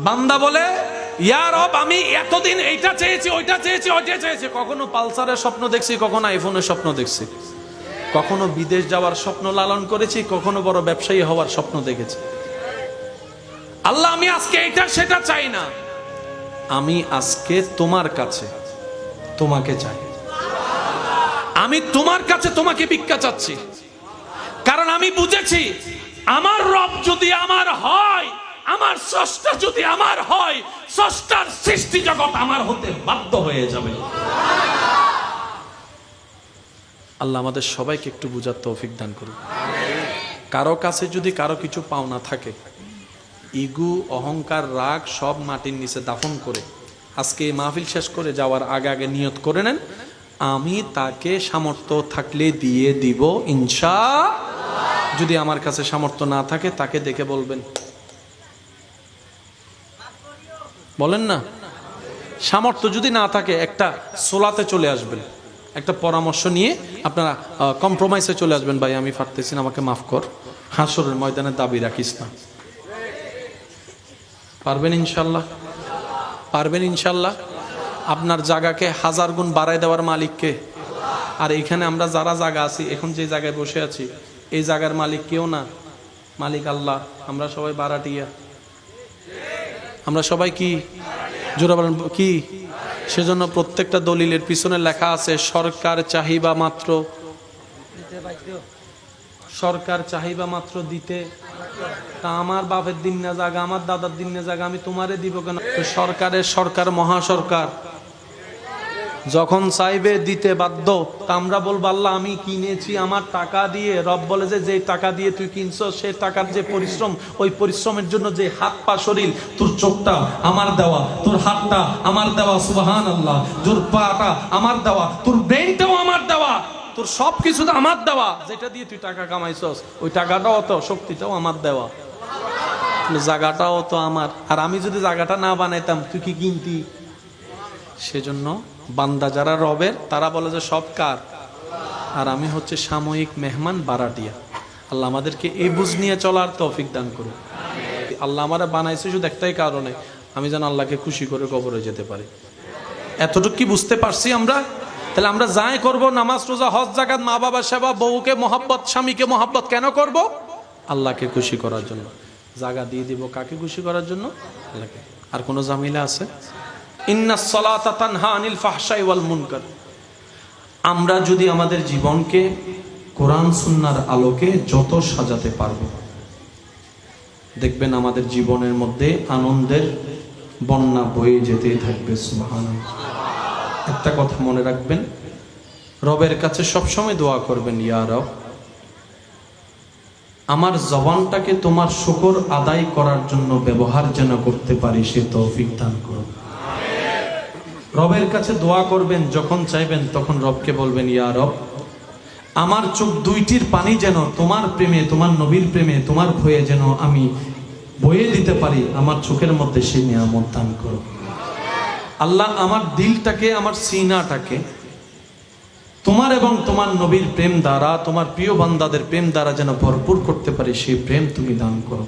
বান্দা বলে ইয়া রব আমি এতদিন এইটা চেয়েছি ওইটা চেয়েছি ওইটা চেয়েছি, কখনো পালসারের স্বপ্ন দেখছি, কখনো আইফোনের স্বপ্ন দেখছি, কখনো বিদেশ যাওয়ার স্বপ্ন লালন করেছি, কখনো বড় ব্যবসায়ী হওয়ার স্বপ্ন দেখেছি। আল্লাহ আমি আজকে এইটা সেটা চাই না, আমি আজকে তোমার কাছে তোমাকে চাই, আমি তোমার কাছে তোমাকে ভিক্ষা চাচ্ছি। কারণ আমি বুঝেছি আমার রব যদি আমার হয়, আমার স্রষ্টা যদি আমার হয়, স্রষ্টার সৃষ্টি জগৎ আমার হতে বাধ্য হয়ে যাবে। আল্লাহ আমাদের সবাইকে একটু বুঝার তৌফিক দান করুন। কারো কাছে যদি কারো কিছু পাওনা থাকে, ইগু অহংকার রাগ সব মাটির নিচে দাফন করে আজকে এই মাহফিল শেষ করে যাওয়ার আগে আগে নিয়ত করে নেন, আমি তাকে সামর্থ্য থাকলে দিয়ে দিব ইনশাআল্লাহ। যদি আমার কাছে সামর্থ্য না থাকে তাকে দেখে বলবেন, বলেন না, সামর্থ্য যদি না থাকে একটা সোলাতে চলে আসবেন, একটা পরামর্শ নিয়ে আপনারা কম্প্রোমাইজে চলে আসবেন, ভাই আমি পারতেছি না আমাকে মাফ কর, হাসরের ময়দানে দাবি রাখিস না। পারবেন ইনশাল্লাহ? পারবেন ইনশাল্লাহ? আপনার জায়গাকে হাজার গুণ বাড়ায় দেওয়ার মালিককে। আর এখানে আমরা যারা জায়গা আছি, এখন যে জায়গায় বসে আছি, এই জায়গার মালিক কেউ না, মালিক আল্লাহ। আমরা সবাই বারাটিয়া, আমরা সবাই কি জোরে বলেন কি? সেজন্য প্রত্যেকটা দলিলের পিছনে লেখা আছে সরকার চাহিবা মাত্র, সরকার চাহিবা মাত্র দিতে। তা আমার বাপের দিন না জায়গা, আমার দাদার দিন না জায়গা, আমি তোমারে দিব কেন? তো সরকারের সরকার মহাসরকার যখন চাইবে দিতে বাধ্য। তা আমরা বলবো আল্লাহ আমি কিনেছি আমার টাকা দিয়ে। রব বলে যে টাকা দিয়ে তুই কিনছ, সে টাকার যে পরিশ্রম, ওই পরিশ্রমের জন্য যে হাত পা শরীর, তোর চোখটা আমার দেওয়া, তোর হাতটা আমার দেওয়া, সুবহানাল্লাহ, তোর পাটা আমার দেওয়া, তোর ব্রেনটাও আমার দেওয়া, তোর সব কিছু আমার দেওয়া, যেটা দিয়ে তুই টাকা কামাইছস, ওই টাকাটাও তো, শক্তিটাও আমার দেওয়া, জায়গাটাও তো আমার। আর আমি যদি জায়গাটা না বানাইতাম তুই কি কিনতি? সেজন্য বান্দা যারা রবের তারা বলে যে সব কার, আর আমি হচ্ছে সাময়িক মেহমান বারাটিয়া। আল্লাহ আমাদেরকে এই বুঝ নিয়ে চলার তৌফিক দান করুন। আল্লাহ আমারা বানাইছে শুধু একটাই কারণে, আমি যেন আল্লাহকে খুশি করে কবরে যেতে পারি। এতটুকু কি বুঝতে পারছি আমরা? তাহলে আমরা যাই করব, নামাজ রোজা হজ জাকাত মা বাবা সেবা, বউকে মহাব্বত, স্বামীকে মহাব্বত কেন করব? আল্লাহকে খুশি করার জন্য। জায়গা দিয়ে দিব কাকে খুশি করার জন্য? আল্লাহকে। আর কোনো ঝামেলা আছে? ইন্নাস সালাতা তানহা আনিল ফাহশাই ওয়াল মুনকার। আমরা যদি আমাদের জীবনকে কোরআন সুন্নাহর আলোকে যত সাজাতে পারবো, দেখবেন আমাদের জীবনের মধ্যে আনন্দের বন্যা বয়ে যেতেই থাকবে। সুবহানাল্লাহ। একটা কথা মনে রাখবেন, রবের কাছে সবসময় দোয়া করবেন, ইয়া রব আমার জবানটাকে তোমার শুকর আদায় করার জন্য ব্যবহার যেন করতে পারি, সে তৌফিক দান করো। রবের কাছে দোয়া করবেন, যখন চাইবেন তখন রবকে বলবেন, ইয়া রব আমার চোখ দুইটির পানি যেন তোমার প্রেমে, তোমার নবীর প্রেমে, তোমার ভয়ে যেন আমি বয়ে দিতে পারি, আমার চোখের মধ্যে সেই নিয়ামত দান করো। আল্লাহ আমার দিলটাকে, আমার সিনাটাকে তোমার এবং তোমার নবীর প্রেম দ্বারা, তোমার প্রিয় বান্দাদের প্রেম দ্বারা যেন ভরপুর করতে পারি, সেই প্রেম তুমি দান করো।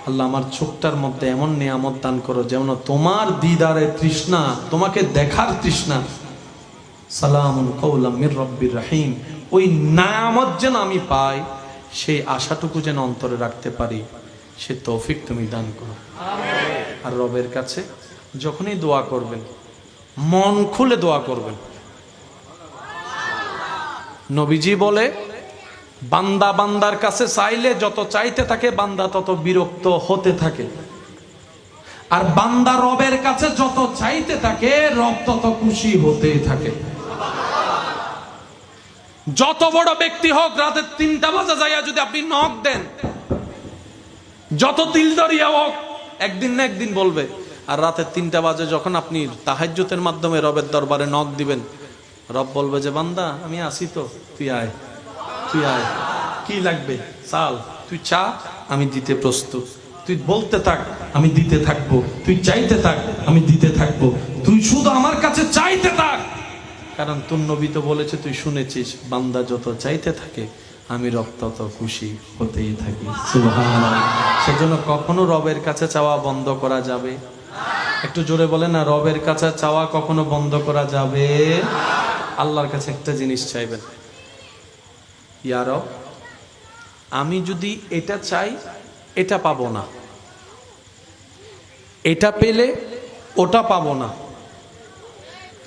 আল্লাহ আমার চোখটার মধ্যে এমন নিয়ামত দান করো যেন তোমার দিদারের তৃষ্ণা, তোমাকে দেখার তৃষ্ণা, সালামুন কাওলাম মির রব্বির রহিম, ওই নিয়ামত যেন আমি পাই, সেই আশাটুকু যেন অন্তরে রাখতে পারি, সে তৌফিক তুমি দান করো। আর রবের কাছে যখনই দোয়া করবেন মন খুলে দোয়া করবেন। নবীজি বলে বান্দা বান্দার কাছে চাইলে যত চাইতে থাকে বান্দা তত বিরক্ত হতে থাকে, আর বান্দা রবের কাছে যত চাইতে থাকে রব তত খুশি হতে থাকে। যত বড় ব্যক্তি হোক, রাতে 3টা বাজে যাইয়া যদি আপনি নক দেন, যত দিলদারিয়া হোক, একদিন না একদিন বলবে। আর রাতে 3টা বাজে যখন আপনি তাহাজ্জুদের মাধ্যমে রবের দরবারে নক দিবেন, রব বলবে যে বান্দা আমি আসি তো, তুই আয়, তুই আয়, কি লাগবে চাল, তুই চা, আমি দিতে প্রস্তুত, তুই বলতে থাক আমি দিতে থাকবো, তুই চাইতে থাক আমি দিতে থাকবো, তুই শুধু আমার কাছে চাইতে থাক। কারণ তোর নবী তো বলেছে, তুই শুনেছিস বান্দা যত চাইতে থাকে আমি রব তত খুশি হতেই থাকি। সুবহানাল্লাহ। সেজন্য কখনো রবের কাছে চাওয়া বন্ধ করা যাবে? একটু জোরে বলেন না, রবের কাছে চাওয়া কখনো বন্ধ করা যাবে? আল্লাহর কাছে একটা জিনিস চাইবেন, ইয়া রব, আমি যদি এটা চাই এটা পাবো না, এটা পেলে ওটা পাবো না,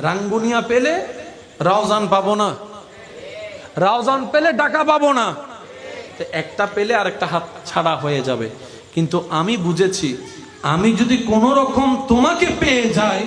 রাঙ্গুনিয়া পেলে রাউজান পাবো না, রাউজান পেলে ঢাকা পাবো না, তো একটা পেলে আরেকটা হাত ছাড়া হয়ে যাবে। কিন্তু আমি বুঝেছি, আমি যদি কোনো রকম তোমাকে পেয়ে যাই